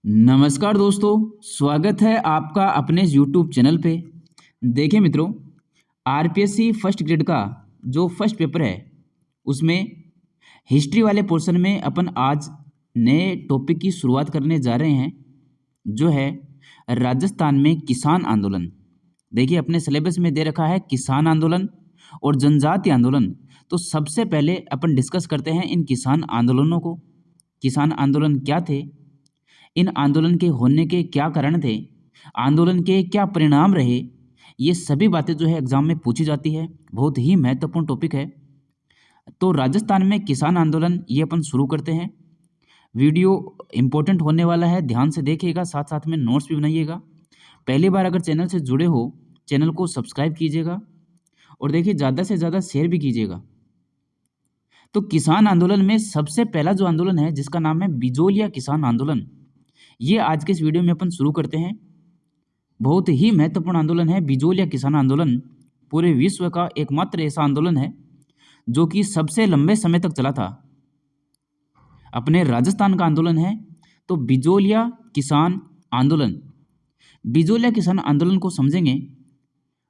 नमस्कार दोस्तों, स्वागत है आपका अपने YouTube चैनल पे। देखिए मित्रों, आरपीएससी फर्स्ट ग्रेड का जो फर्स्ट पेपर है उसमें हिस्ट्री वाले पोर्शन में अपन आज नए टॉपिक की शुरुआत करने जा रहे हैं, जो है राजस्थान में किसान आंदोलन। देखिए अपने सिलेबस में दे रखा है किसान आंदोलन और जनजाति आंदोलन। तो सबसे पहले अपन डिस्कस करते हैं इन किसान आंदोलनों को। किसान आंदोलन क्या थे, इन आंदोलन के होने के क्या कारण थे, आंदोलन के क्या परिणाम रहे, ये सभी बातें जो है एग्जाम में पूछी जाती है। बहुत ही महत्वपूर्ण टॉपिक है। तो राजस्थान में किसान आंदोलन ये अपन शुरू करते हैं। वीडियो इम्पोर्टेंट होने वाला है, ध्यान से देखिएगा, साथ साथ में नोट्स भी बनाइएगा। पहली बार अगर चैनल से जुड़े हो, चैनल को सब्सक्राइब कीजिएगा और देखिए ज़्यादा से ज़्यादा शेयर भी कीजिएगा। तो किसान आंदोलन में सबसे पहला जो आंदोलन है जिसका नाम है बिजोलिया किसान आंदोलन, ये आज के इस वीडियो में अपन शुरू करते हैं। बहुत ही महत्वपूर्ण आंदोलन है बिजोलिया किसान आंदोलन। पूरे विश्व का एकमात्र ऐसा आंदोलन है जो कि सबसे लंबे समय तक चला था। अपने राजस्थान का आंदोलन है तो बिजोलिया किसान आंदोलन। बिजोलिया किसान आंदोलन को समझेंगे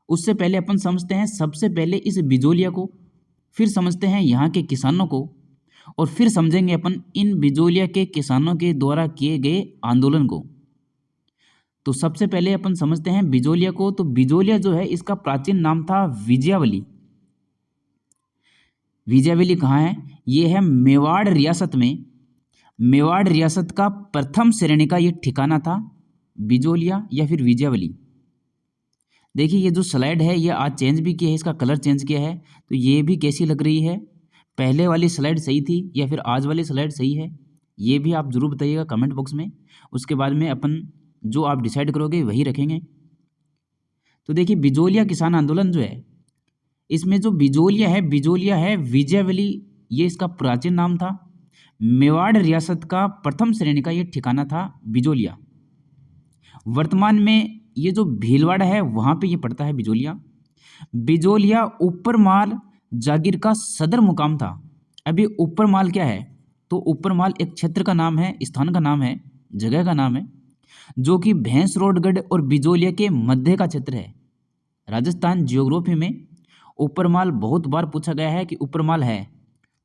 उससे पहले अपन समझते हैं सबसे पहले इस बिजोलिया को, फिर समझते हैं यहाँ के किसानों को, और फिर समझेंगे अपन इन बिजोलिया के किसानों के द्वारा किए गए आंदोलन को। तो सबसे पहले अपन समझते हैं बिजोलिया को। तो बिजोलिया जो है इसका प्राचीन नाम था विजयावली। विजयावली कहाँ है? ये है मेवाड़ रियासत में। मेवाड़ रियासत का प्रथम श्रेणी का ये ठिकाना था बिजोलिया या फिर विजयावली। देखिए ये जो स्लाइड है ये आज चेंज भी किया है, इसका कलर चेंज किया है। तो ये भी कैसी लग रही है? पहले वाली स्लाइड सही थी या फिर आज वाली स्लाइड सही है? ये भी आप ज़रूर बताइएगा कमेंट बॉक्स में। उसके बाद में अपन जो आप डिसाइड करोगे वही रखेंगे। तो देखिए बिजोलिया किसान आंदोलन जो है, इसमें जो बिजोलिया है विजयावली, ये इसका प्राचीन नाम था। मेवाड़ रियासत का प्रथम श्रेणी का ये ठिकाना था बिजोलिया। वर्तमान में ये जो भीलवाड़ा है वहाँ पे ये पड़ता है बिजोलिया। बिजोलिया ऊपरमाल जागीर का सदर मुकाम था। अभी ऊपरमाल क्या है? तो ऊपरमाल एक क्षेत्र का नाम है, स्थान का नाम है, जगह का नाम है, जो कि भैंसरोडगढ़ और बिजोलिया के मध्य का क्षेत्र है। राजस्थान जियोग्राफी में ऊपरमाल बहुत बार पूछा गया है कि ऊपरमाल है,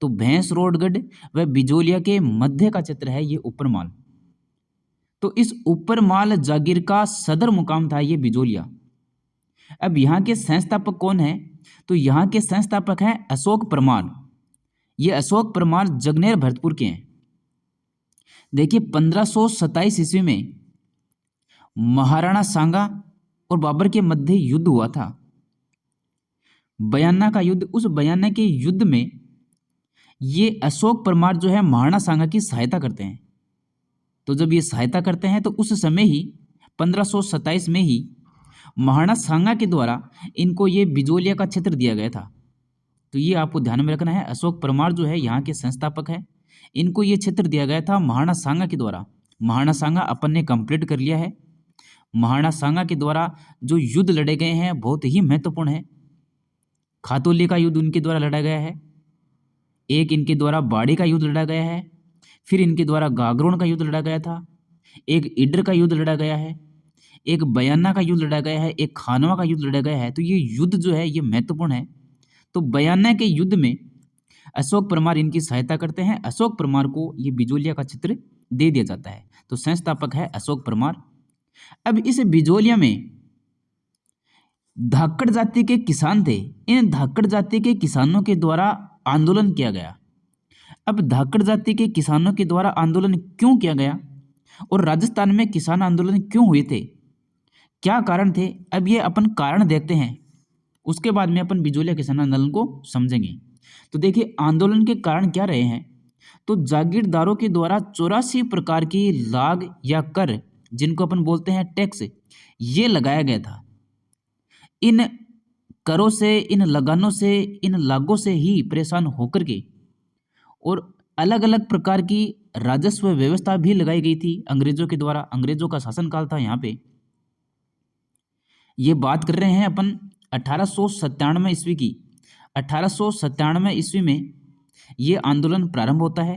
तो भैंसरोडगढ़ व बिजोलिया के मध्य का क्षेत्र है ये ऊपरमाल। तो इस ऊपरमाल जागीर का सदर मुकाम था ये बिजोलिया। अब यहाँ के संस्थापक कौन है? तो यहाँ के संस्थापक हैं अशोक परमार। ये अशोक परमार जगनेर भरतपुर के हैं। देखिए 1527 ईस्वी में महाराणा सांगा और बाबर के मध्य युद्ध हुआ था, बयाना का युद्ध। उस बयाना के युद्ध में ये अशोक परमार जो है महाराणा सांगा की सहायता करते हैं। तो जब ये सहायता करते हैं तो उस समय ही 1527 में ही महाराणा सांगा के द्वारा इनको ये बिजोलिया का क्षेत्र दिया गया था। तो ये आपको ध्यान में रखना है। अशोक परमार जो है यहाँ के संस्थापक है, इनको ये क्षेत्र दिया गया था महाराणा सांगा के द्वारा। महाराणा सांगा अपन ने कंप्लीट कर लिया है। महाराणा सांगा के द्वारा जो युद्ध लड़े गए हैं बहुत ही महत्वपूर्ण है। खातौली का युद्ध उनके द्वारा लड़ा गया है, एक इनके द्वारा बाड़ी का युद्ध लड़ा गया है, फिर इनके द्वारा गागरोन का युद्ध लड़ा गया था, एक ईडर का युद्ध लड़ा गया है, एक बयाना का युद्ध लड़ा गया है, एक खानवा का युद्ध लड़ा गया है। तो ये युद्ध जो है ये महत्वपूर्ण है। तो बयाना के युद्ध में अशोक परमार इनकी सहायता करते हैं। अशोक परमार को ये बिजोलिया का क्षेत्र दे दिया जाता है। तो संस्थापक है अशोक परमार। अब इस बिजोलिया में धाकड़ जाति के किसान थे। इन धाकड़ जाति के किसानों के द्वारा आंदोलन किया गया। अब धाकड़ जाति के किसानों के द्वारा आंदोलन क्यों किया गया और राजस्थान में किसान आंदोलन क्यों हुए थे, क्या कारण थे? अब ये अपन कारण देखते हैं, उसके बाद में अपन बिजोलिया किसान आंदोलन को समझेंगे। तो देखिए आंदोलन के कारण क्या रहे हैं? तो जागीरदारों के द्वारा 84 प्रकार की लाग या कर, जिनको अपन बोलते हैं टैक्स, ये लगाया गया था। इन करों से, इन लगानों से, इन लागों से ही परेशान होकर के और अलग अलग प्रकार की राजस्व व्यवस्था भी लगाई गई थी अंग्रेजों के द्वारा। अंग्रेजों का शासनकाल था यहाँ पे। ये बात कर रहे हैं अपन 1897 ईस्वी की। 1897 ईस्वी में ये आंदोलन प्रारंभ होता है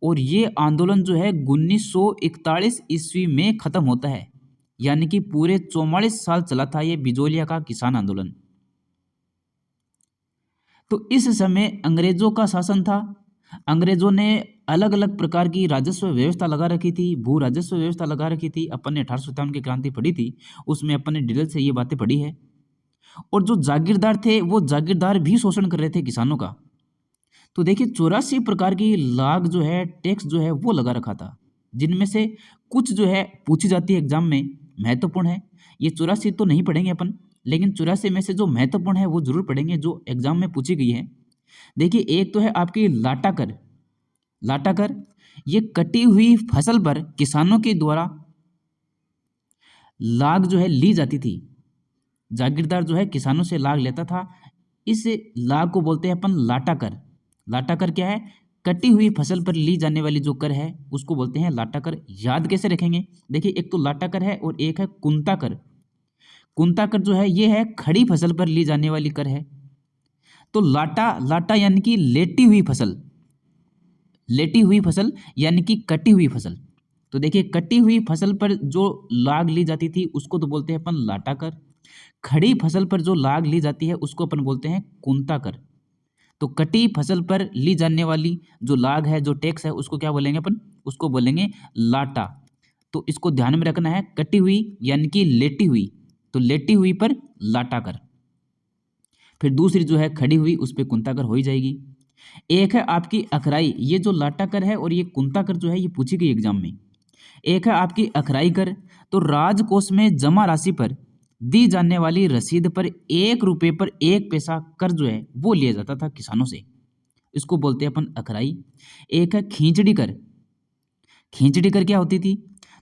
और ये आंदोलन जो है 1941 ईस्वी में ख़त्म होता है, यानी कि पूरे 44 साल चला था ये बिजोलिया का किसान आंदोलन। तो इस समय अंग्रेजों का शासन था। अंग्रेजों ने अलग अलग प्रकार की राजस्व व्यवस्था लगा रखी थी, भू राजस्व व्यवस्था लगा रखी थी। अपन ने 1857 की क्रांति पढ़ी थी, उसमें अपन ने डिटेल से ये बातें पढ़ी है। और जो जागीरदार थे वो जागीरदार भी शोषण कर रहे थे किसानों का। तो देखिए 84 प्रकार की लाग जो है, टैक्स जो है वो लगा रखा था, जिनमें से कुछ जो है पूछी जाती है एग्जाम में, महत्वपूर्ण है। ये 84 तो नहीं पढ़ेंगे अपन, लेकिन 84 में से जो महत्वपूर्ण है वो जरूर पढ़ेंगे, जो एग्जाम में पूछी गई है। देखिए एक तो है आपकी लाटा कर। लाटा कर ये कटी हुई फसल पर किसानों के द्वारा लाग जो है ली जाती थी। जागीरदार जो है किसानों से लाग लेता था, इस लाग को बोलते हैं अपन लाटा कर। लाटा कर क्या है? कटी हुई फसल पर ली जाने वाली जो कर है उसको बोलते हैं लाटा कर। याद कैसे रखेंगे? देखिए एक तो लाटा कर है और एक है कुंता कर। कुंता कर जो है ये है खड़ी फसल पर ली जाने वाली कर है। तो लाटा, लाटा यानी कि लेटी हुई फसल, लेटी हुई फसल यानी कि कटी हुई फसल। तो देखिए कटी हुई फसल पर जो लाग ली जाती थी उसको तो बोलते हैं अपन लाटा कर। खड़ी फसल पर जो लाग ली जाती है उसको अपन बोलते हैं कुंता कर। तो कटी फसल पर ली जाने वाली जो लाग है, जो टैक्स है, उसको क्या बोलेंगे अपन? उसको बोलेंगे लाटा। तो इसको ध्यान में रखना है, कटी हुई यानी कि लेटी हुई, तो लेटी हुई पर लाटा कर। फिर दूसरी जो है खड़ी हुई, उस पर कुंता कर हो ही जाएगी। एक है आपकी अखराई। ये जो लाटा कर है और ये कुंता कर जो है ये पूछी गई एग्जाम में। एक है आपकी अखराई कर। तो राजकोष में जमा राशि पर दी जाने वाली रसीद पर 1 रुपये पर 1 पैसा कर जो है वो लिया जाता था किसानों से, इसको बोलते हैं अपन अखराई। एक है खींचड़ी कर। खींचड़ी कर क्या होती थी?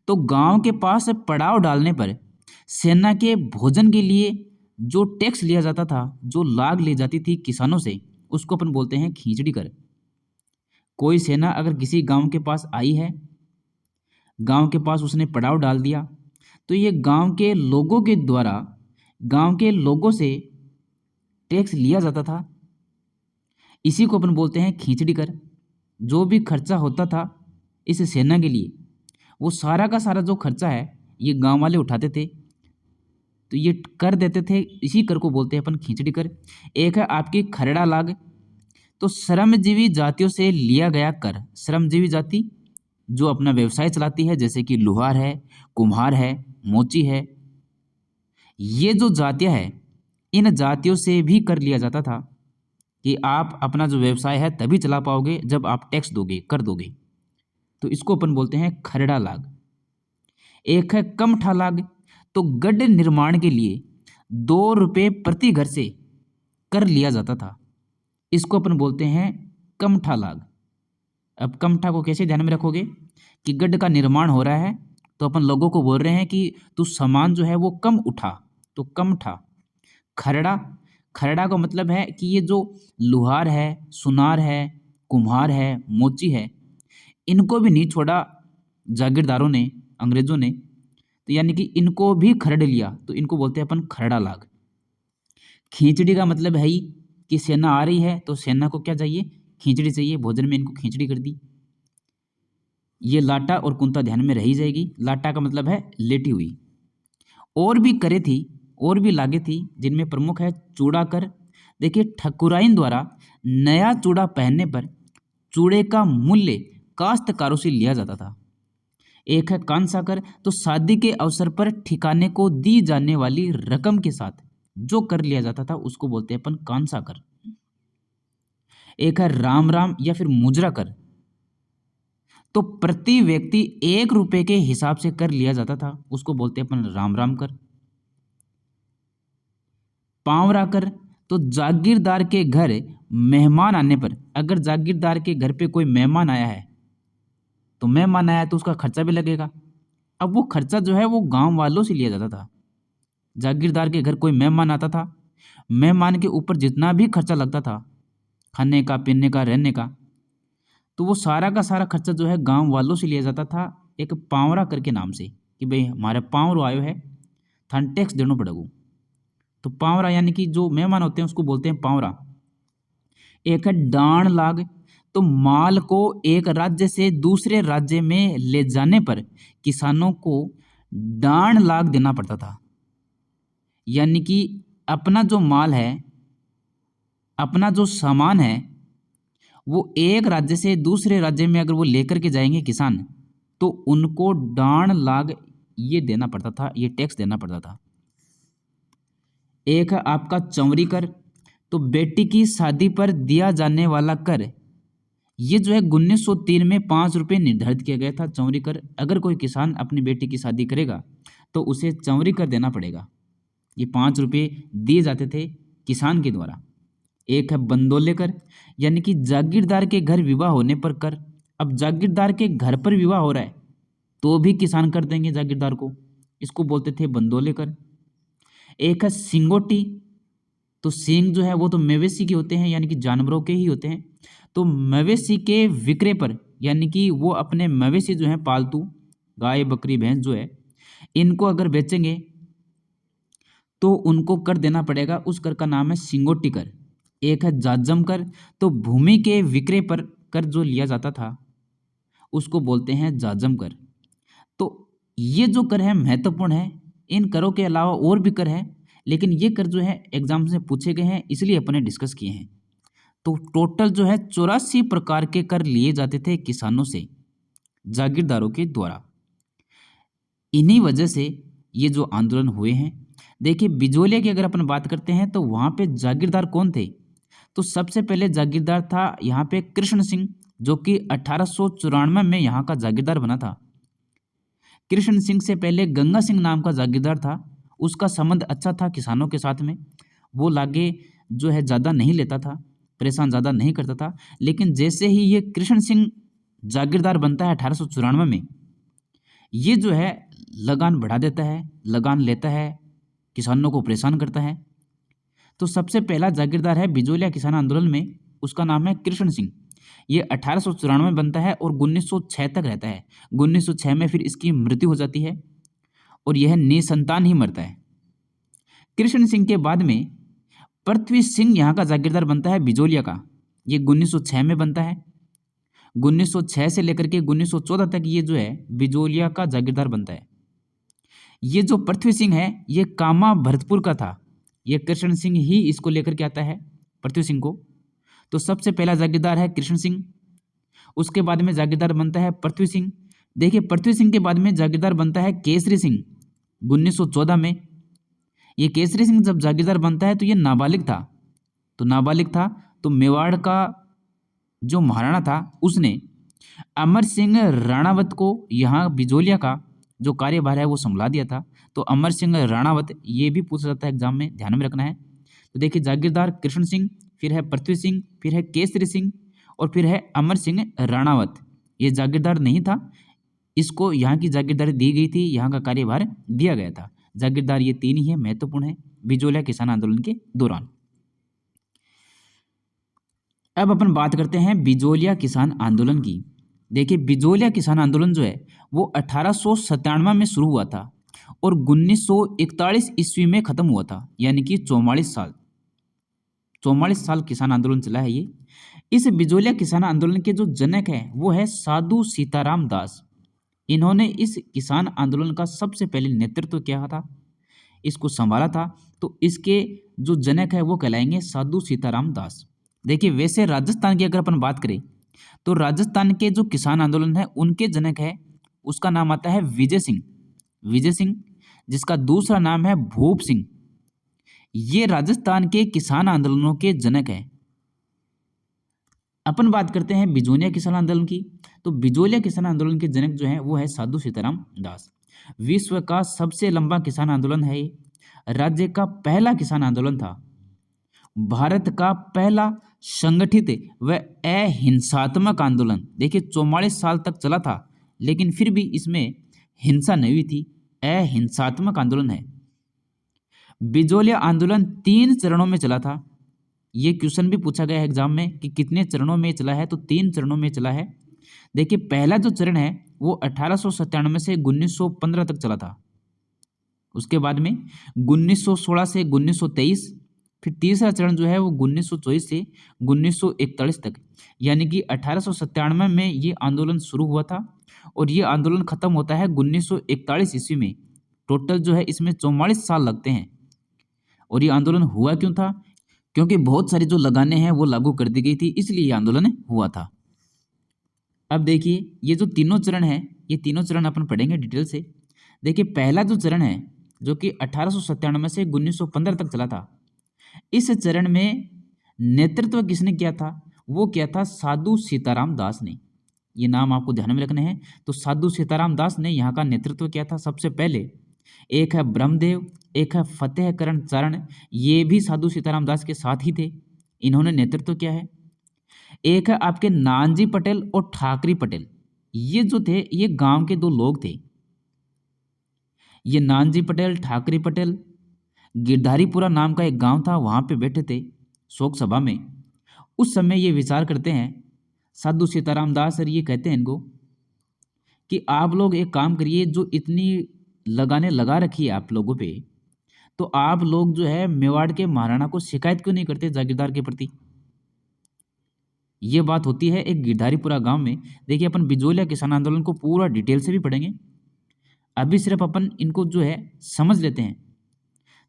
तो गांव के पास पड़ाव डालने पर सेना के भोजन के लिए जो टैक्स लिया जाता था, जो लाग ली जाती थी किसानों से, उसको अपन बोलते हैं खींचड़ी कर। कोई सेना अगर किसी गांव के पास आई है, गांव के पास उसने पड़ाव डाल दिया, तो ये गांव के लोगों के द्वारा गांव के लोगों से टैक्स लिया जाता था, इसी को अपन बोलते हैं खींचड़ी कर। जो भी खर्चा होता था इस सेना के लिए, वो सारा का सारा जो खर्चा है ये गांव वाले उठाते थे, तो ये कर देते थे, इसी कर को बोलते हैं अपन खींचड़ी कर। एक है आपकी खरड़ा लाग। तो श्रमजीवी जातियों से लिया गया कर। श्रमजीवी जाति जो अपना व्यवसाय चलाती है, जैसे कि लुहार है, कुम्हार है, मोची है, ये जो जातियां हैं, इन जातियों से भी कर लिया जाता था कि आप अपना जो व्यवसाय है तभी चला पाओगे जब आप टैक्स दोगे, कर दोगे। तो इसको अपन बोलते हैं खरड़ा लाग। एक है कमठा लाग। तो गड्ढ निर्माण के लिए 2 रुपये प्रति घर से कर लिया जाता था, इसको अपन बोलते हैं कमठा लाग। अब कमठा को कैसे ध्यान में रखोगे कि गड्ढ का निर्माण हो रहा है, तो अपन लोगों को बोल रहे हैं कि तू सामान जो है वो कम उठा, तो कमठा। खरड़ा, खरड़ा का मतलब है कि ये जो लुहार है, सुनार है, कुम्हार है, मोची है, इनको भी नहीं छोड़ा जागीरदारों ने, अंग्रेजों ने, तो यानी कि इनको भी खरड़ लिया, तो इनको बोलते हैं अपन खरड़ा लाग। खींचड़ी का मतलब है ही कि सेना आ रही है तो सेना को क्या चाहिए? खींचड़ी चाहिए, भोजन में इनको खींचड़ी कर दी। ये लाटा और कुंता ध्यान में रही जाएगी। लाटा का मतलब है लेटी हुई। और भी करें थी, और भी लागे थी, जिनमें प्रमुख है चूड़ा कर। देखिए ठकुराइन द्वारा नया चूड़ा पहनने पर चूड़े का मूल्य काश्तकारों से लिया जाता था। एक है कांसा कर। तो शादी के अवसर पर ठिकाने को दी जाने वाली रकम के साथ जो कर लिया जाता था उसको बोलते हैं अपन कांसा कर। एक है राम राम या फिर मुजरा कर। तो प्रति व्यक्ति 1 रुपये के हिसाब से कर लिया जाता था, उसको बोलते हैं अपन राम राम कर। पावरा कर। तो जागीरदार के घर मेहमान आने पर, अगर जागीरदार के घर पे कोई मेहमान आया है, तो मेहमान आया तो उसका खर्चा भी लगेगा। अब वो खर्चा जो है वो गांव वालों से लिया जाता था। जागीरदार के घर कोई मेहमान आता था, मेहमान के ऊपर जितना भी खर्चा लगता था, खाने का, पीने का, रहने का, तो वो सारा का सारा खर्चा जो है गांव वालों से लिया जाता था, एक पावरा करके नाम से, कि भाई हमारे पावरो आयो है, थान टैक्स देना पड़ेगा। तो पावरा यानी कि जो मेहमान होते हैं उसको बोलते हैं पावरा। एक है डाण लाग। तो माल को एक राज्य से दूसरे राज्य में ले जाने पर किसानों को डांड लाग देना पड़ता था। यानी कि अपना जो माल है, अपना जो सामान है, वो एक राज्य से दूसरे राज्य में अगर वो लेकर के जाएंगे किसान, तो उनको डांड लाग ये देना पड़ता था, ये टैक्स देना पड़ता था। एक है आपका चौवरी कर। तो बेटी की शादी पर दिया जाने वाला कर, ये जो है 1903 में 5 रुपये निर्धारित किया गया था चौवरी कर। अगर कोई किसान अपनी बेटी की शादी करेगा तो उसे चौवरी कर देना पड़ेगा। ये 5 रुपये दिए जाते थे किसान के द्वारा। एक है बंदोले कर, यानी कि जागीरदार के घर विवाह होने पर कर। अब जागीरदार के घर पर विवाह हो रहा है तो भी किसान कर देंगे जागीरदार को, इसको बोलते थे बंदोले कर। एक है सिंगोटी। तो सींग जो है वो तो मवेशी के होते हैं, यानी कि जानवरों के ही होते हैं। तो मवेशी के विक्रय पर, यानी कि वो अपने मवेशी जो है पालतू, गाय बकरी भैंस जो है, इनको अगर बेचेंगे तो उनको कर देना पड़ेगा। उस कर का नाम है सिंगोटी कर। एक है जाजम कर। तो भूमि के विक्रय पर कर जो लिया जाता था उसको बोलते हैं जाजम कर। तो ये जो कर है महत्वपूर्ण है। इन करों के अलावा और भी कर है, लेकिन ये कर जो है एग्जाम से पूछे गए हैं इसलिए अपने डिस्कस किए हैं। तो टोटल जो है 84 प्रकार के कर लिए जाते थे किसानों से, जागीरदारों के द्वारा। इन्हीं वजह से ये जो आंदोलन हुए हैं। देखिए बिजोलिया की अगर अपन बात करते हैं तो वहाँ पे जागीरदार कौन थे? तो सबसे पहले जागीरदार था यहाँ पे कृष्ण सिंह, जो कि 1894 में यहाँ का जागीरदार बना था। कृष्ण सिंह से पहले गंगा सिंह नाम का जागीरदार था। उसका संबंध अच्छा था किसानों के साथ में, वो लागे जो है ज़्यादा नहीं लेता था, परेशान ज़्यादा नहीं करता था। लेकिन जैसे ही ये कृष्ण सिंह जागीरदार बनता है 1894 में, ये जो है लगान बढ़ा देता है, लगान लेता है, किसानों को परेशान करता है। तो सबसे पहला जागीरदार है बिजोलिया किसान आंदोलन में, उसका नाम है कृष्ण सिंह। ये 1894 में बनता है और 1906 तक रहता है। 1906 में फिर इसकी मृत्यु हो जाती है और यह निसंतान ही मरता है। कृष्ण सिंह के बाद में पृथ्वी सिंह यहाँ का जागीरदार बनता है बिजोलिया का। ये 1906 में बनता है। 1906 से लेकर के 1914 तक ये जो है बिजोलिया का जागीरदार बनता है। ये जो पृथ्वी सिंह है ये कामा भरतपुर का था। ये कृष्ण सिंह ही इसको लेकर के आता है, पृथ्वी सिंह को। तो सबसे पहला जागीरदार है कृष्ण सिंह, उसके बाद में जागीरदार बनता है पृथ्वी सिंह। देखिए पृथ्वी सिंह के बाद में जागीरदार बनता है केसरी सिंह 1914 में। ये केसरी सिंह जब जागीरदार बनता है तो ये नाबालिग था। तो मेवाड़ का जो महाराणा था उसने अमर सिंह राणावत को यहाँ बिजोलिया का जो कार्यभार है वो संभला दिया था। तो अमर सिंह राणावत ये भी पूछा जाता है एग्जाम में, ध्यान में रखना है। तो देखिए जागीरदार कृष्ण सिंह, फिर है पृथ्वी सिंह, फिर है केसरी सिंह और फिर है अमर सिंह राणावत। ये जागीरदार नहीं था, इसको यहाँ की जागीरदारी दी गई थी, यहाँ का कार्यभार दिया गया था। जागीरदार ये तीन ही है, महत्वपूर्ण है बिजोलिया किसान आंदोलन के दौरान। अब अपन बात करते हैं बिजोलिया किसान आंदोलन की। देखिए बिजोलिया किसान आंदोलन जो है वो 1897 में शुरू हुआ था और 1941 ईस्वी में खत्म हुआ था, यानी कि 44 साल किसान आंदोलन चला है ये। इस बिजोलिया किसान आंदोलन के जो जनक हैं वो है साधु सीताराम दास। इन्होंने इस किसान आंदोलन का सबसे पहले नेतृत्व किया था, इसको संभाला था। तो इसके जो जनक है वो कहलाएंगे साधु सीताराम दास। देखिए वैसे राजस्थान की अगर अपन बात करें तो राजस्थान के जो किसान आंदोलन है उनके जनक है, उसका नाम आता है विजय सिंह, जिसका दूसरा नाम है भूप सिंह। ये राजस्थान के किसान आंदोलनों के जनक हैं। अपन बात करते हैं बिजोलिया किसान आंदोलन की। तो बिजोलिया किसान आंदोलन के जनक जो है वो है साधु सीताराम दास। विश्व का सबसे लंबा किसान आंदोलन है ये, राज्य का पहला किसान आंदोलन था, भारत का पहला संगठित व अहिंसात्मक आंदोलन। देखिए 44 साल तक चला था लेकिन फिर भी इसमें हिंसा नहीं हुई थी, अहिंसात्मक आंदोलन है। बिजोलिया आंदोलन 3 चरणों में चला था। ये क्वेश्चन भी पूछा गया है एग्जाम में कि कितने चरणों में चला है, तो 3 चरणों में चला है। देखिए पहला जो चरण है वो 1897 से 1915 तक चला था। उसके बाद में 1916 से 1923, फिर तीसरा चरण जो है वो 1924 से 1941 तक, यानी कि 1897 में ये आंदोलन शुरू हुआ था और ये आंदोलन खत्म होता है 1941 ईस्वी में। टोटल जो है इसमें 44 साल लगते हैं। और ये आंदोलन हुआ क्यों था? क्योंकि बहुत सारी जो लगाने हैं वो लागू कर दी गई थी, इसलिए ये आंदोलन हुआ था। अब देखिए ये जो तीनों चरण हैं, ये तीनों चरण अपन पढ़ेंगे डिटेल से। देखिए पहला जो चरण है जो कि 1897 से 1915 तक चला था, इस चरण में नेतृत्व किसने किया था? वो किया था साधु सीताराम दास ने। ये नाम आपको ध्यान में रखने हैं। तो साधु सीताराम दास ने यहाँ का नेतृत्व किया था सबसे पहले। एक है ब्रह्मदेव, एक है फतेहकरण चरण, ये भी साधु सीताराम दास के साथ ही थे, इन्होंने नेतृत्व किया है। एक है आपके नानजी पटेल और ठाकरी पटेल, ये जो थे ये गांव के दो लोग थे। ये नानजी पटेल, ठाकरी पटेल, गिरधारीपुरा नाम का एक गांव था, वहां पे बैठे थे शोक सभा में। उस समय ये विचार करते हैं साधु सीताराम दास, और ये कहते हैं इनको कि आप लोग एक काम करिए, जो इतनी लगाने लगा रखी है आप लोगों पे, तो आप लोग जो है मेवाड़ के महाराणा को शिकायत क्यों नहीं करते जागीरदार के प्रति? ये बात होती है एक गिरधारीपुरा गांव में। देखिए अपन बिजोलिया किसान आंदोलन को पूरा डिटेल से भी पढ़ेंगे, अभी सिर्फ अपन इनको जो है समझ लेते हैं।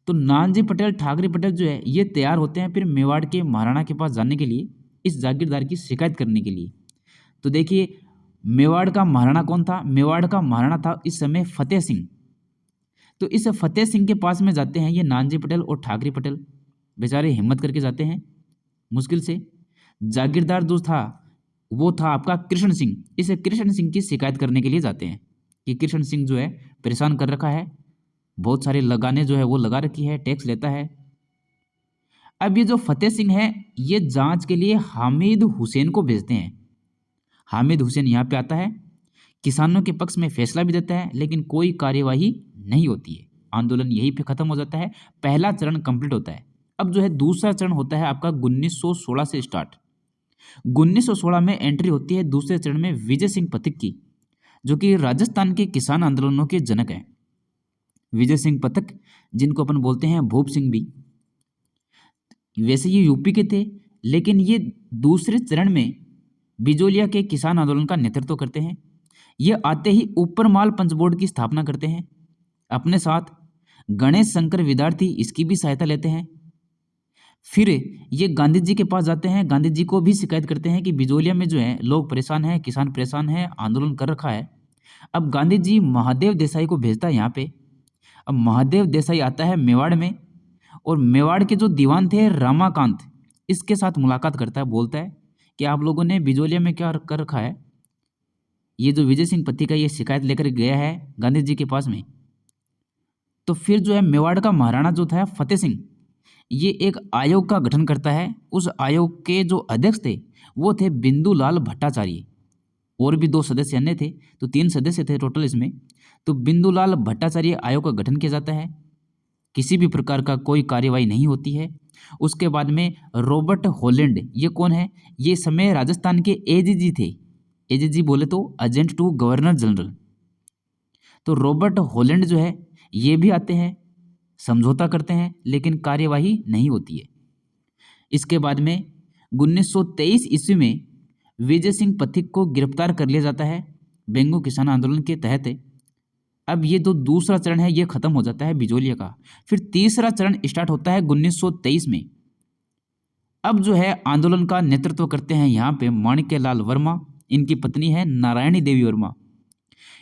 तो नानजी पटेल, ठाकरे पटेल जो है ये तैयार होते हैं फिर मेवाड़ के महाराणा के पास जाने के लिए, इस जागीरदार की शिकायत करने के लिए। तो देखिए मेवाड़ का महाराणा कौन था? मेवाड़ का महाराणा था इस समय फतेह सिंह। तो इस फतेह सिंह के पास में जाते हैं ये नानजी पटेल और ठाकरे पटेल, बेचारे हिम्मत करके जाते हैं मुश्किल से। जागीरदार जो था वो था आपका कृष्ण सिंह। इस कृष्ण सिंह की शिकायत करने के लिए जाते हैं कि कृष्ण सिंह जो है परेशान कर रखा है, बहुत सारे लगाने जो है वो लगा रखी है, टैक्स लेता है। अब ये जो फतेह सिंह है ये जांच के लिए हामिद हुसैन को भेजते हैं। हामिद हुसैन यहाँ पे आता है, किसानों के पक्ष में फैसला भी देता है, लेकिन कोई कार्यवाही नहीं होती है। आंदोलन यहीं पे खत्म हो जाता है, पहला चरण कंप्लीट होता है। अब जो है दूसरा चरण होता है आपका 1916 से स्टार्ट। 1916 में एंट्री होती है दूसरे चरण में विजय सिंह पथिक की, जो कि राजस्थान के किसान आंदोलनों के जनक हैं। विजय सिंह पथिक, जिनको अपन बोलते हैं भूप सिंह भी, वैसे ये यूपी के थे, लेकिन ये दूसरे चरण में बिजोलिया के किसान आंदोलन का नेतृत्व करते हैं। ये आते ही ऊपर माल पंच बोर्ड की स्थापना करते हैं, अपने साथ गणेश शंकर विद्यार्थी इसकी भी सहायता लेते हैं। फिर ये गांधी जी के पास जाते हैं, गांधी जी को भी शिकायत करते हैं कि बिजोलिया में जो है लोग परेशान हैं, किसान परेशान हैं, आंदोलन कर रखा है। अब गांधी जी महादेव देसाई को भेजता है यहाँ पे। अब महादेव देसाई आता है मेवाड़ में, और मेवाड़ के जो दीवान थे रामाकांत, इसके साथ मुलाकात करता है, बोलता है कि आप लोगों ने बिजोलिया में क्या कर रखा है। ये जो विजय सिंह पथिक है ये शिकायत लेकर गया है गांधी जी के पास में। तो फिर जो है मेवाड़ का महाराणा जो था फतेह सिंह, ये एक आयोग का गठन करता है। उस आयोग के जो अध्यक्ष थे वो थे बिंदुलाल भट्टाचार्य, और भी दो सदस्य अन्य थे, तो 3 सदस्य थे टोटल इसमें। तो बिंदुलाल भट्टाचार्य आयोग का गठन किया जाता है, किसी भी प्रकार का कोई कार्यवाही नहीं होती है। उसके बाद में रॉबर्ट हॉलैंड, ये कौन है? ये समय राजस्थान के एजीजी थे। एजीजी बोले तो एजेंट टू गवर्नर जनरल। तो रॉबर्ट हॉलैंड जो है ये भी आते हैं, समझौता करते हैं, लेकिन कार्यवाही नहीं होती है। इसके बाद में 1923 ईस्वी में विजय सिंह पथिक को गिरफ्तार कर लिया जाता है बेंगो किसान आंदोलन के तहत। अब ये जो दूसरा चरण है ये खत्म हो जाता है बिजोलिया का। फिर तीसरा चरण स्टार्ट होता है 1923 में। अब जो है आंदोलन का नेतृत्व करते हैं यहाँ पे माणिक्यलाल वर्मा, इनकी पत्नी है नारायणी देवी वर्मा।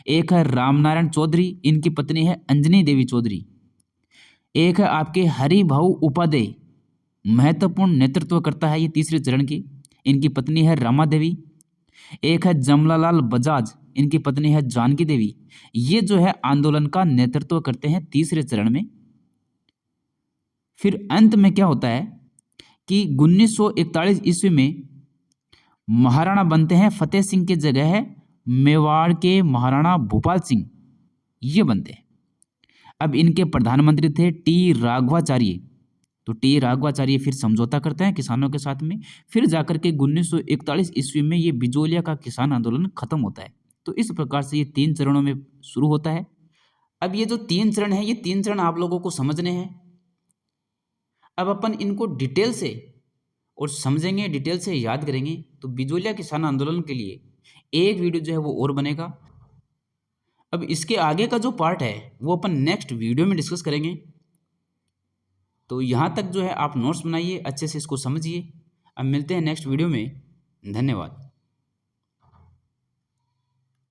एक है रामनारायण चौधरी, इनकी पत्नी है अंजनी देवी चौधरी। एक है आपके हरिभाऊ उपाध्याय, महत्वपूर्ण नेतृत्व करता है ये तीसरे चरण की, इनकी पत्नी है रमा देवी। एक है जमलालाल बजाज, इनकी पत्नी है जानकी देवी। ये जो है आंदोलन का नेतृत्व करते हैं तीसरे चरण में। फिर अंत में क्या होता है कि 1941 ईस्वी में महाराणा बनते हैं फतेह सिंह के जगह है मेवाड़ के महाराणा भूपाल सिंह, ये बनते हैं। अब इनके प्रधानमंत्री थे टी राघवाचार्य। तो टी राघवाचार्य फिर समझौता करते हैं किसानों के साथ में। फिर जाकर के 1941 ईस्वी में ये बिजोलिया का किसान आंदोलन खत्म होता है। तो इस प्रकार से ये 3 चरणों में शुरू होता है। अब ये जो 3 चरण है ये 3 चरण आप लोगों को समझने हैं। अब अपन इनको डिटेल से और समझेंगे, डिटेल से याद करेंगे, तो बिजोलिया किसान आंदोलन के लिए एक वीडियो जो है वो और बनेगा। अब इसके आगे का जो पार्ट है वो अपन नेक्स्ट वीडियो में डिस्कस करेंगे। तो यहाँ तक जो है आप नोट्स बनाइए, अच्छे से इसको समझिए। अब मिलते हैं नेक्स्ट वीडियो में। धन्यवाद।